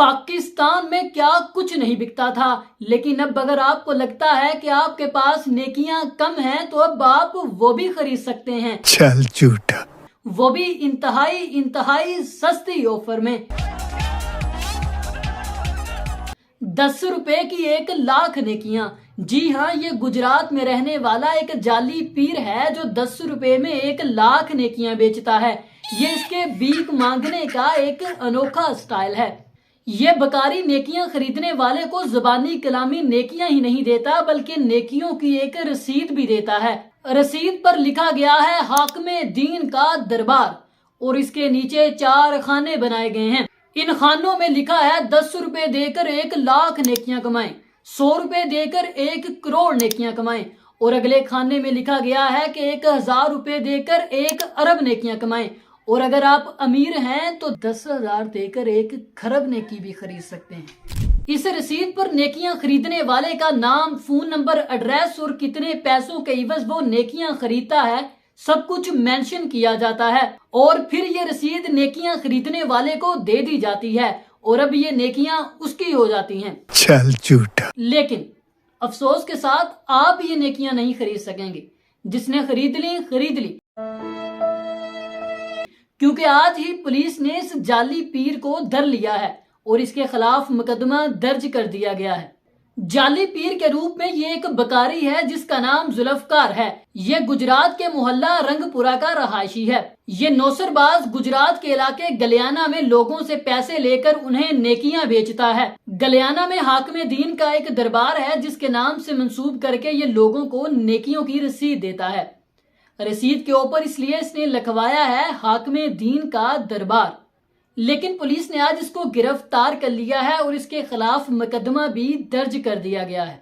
पाकिस्तान में क्या कुछ नहीं बिकता था, लेकिन अब अगर आपको लगता है कि आपके पास नेकियां कम हैं तो अब आप वो भी खरीद सकते हैं। चल झूठा, वो भी इंतहाई सस्ती ऑफर में। 10 रुपए की 1 लाख नेकियां। जी हाँ, ये गुजरात में रहने वाला एक जाली पीर है जो 10 रुपए में 1 लाख नेकियां बेचता है। ये इसके भीख मांगने का एक अनोखा स्टाइल है। ये बकारी नेकियां खरीदने वाले को ज़बानी कलामी नेकियां ही नहीं देता, बल्कि नेकियों की एक रसीद भी देता है। रसीद पर लिखा गया है हाकिमे दीन का दरबार, और इसके नीचे 4 खाने बनाए गए हैं। इन खानों में लिखा है 10 रुपए देकर 1 लाख नेकियां कमाएं, 100 रुपए देकर 1 करोड़ नेकियां कमाएं, और अगले खाने में लिखा गया है कि 1000 रुपए देकर 1 अरब नेकियां कमाएं, और अगर आप अमीर हैं तो 10,000 देकर 1 खरब नेकी भी खरीद सकते हैं। इस रसीद पर नेकियां खरीदने वाले का नाम, फोन नंबर, एड्रेस और कितने पैसों के इवज वो नेकियां खरीदता है सब कुछ मेंशन किया जाता है, और फिर ये रसीद नेकियां खरीदने वाले को दे दी जाती है, और अब ये नेकियां उसकी हो जाती हैं। चल झूठा। लेकिन अफसोस के साथ आप ये नेकियां नहीं खरीद सकेंगे। जिसने खरीद ली, क्योंकि आज ही पुलिस ने इस जाली पीर को धर लिया है और इसके खिलाफ मुकदमा दर्ज कर दिया गया है। जाली पीर के रूप में ये एक बकारी है जिसका नाम जुल्फकार है। ये गुजरात के मोहल्ला रंगपुरा का रहायशी है। ये नौसरबाज गुजरात के इलाके गलियाना में लोगों से पैसे लेकर उन्हें नेकियां बेचता है। गलियाना में हाकिमे दीन का एक दरबार है जिसके नाम से मंसूब करके ये लोगों को नेकियों की रसीद देता है। रसीद के ऊपर इसलिए इसने लिखवाया है हाकिमे दीन का दरबार। लेकिन पुलिस ने आज इसको गिरफ्तार कर लिया है और इसके खिलाफ मुकदमा भी दर्ज कर दिया गया है।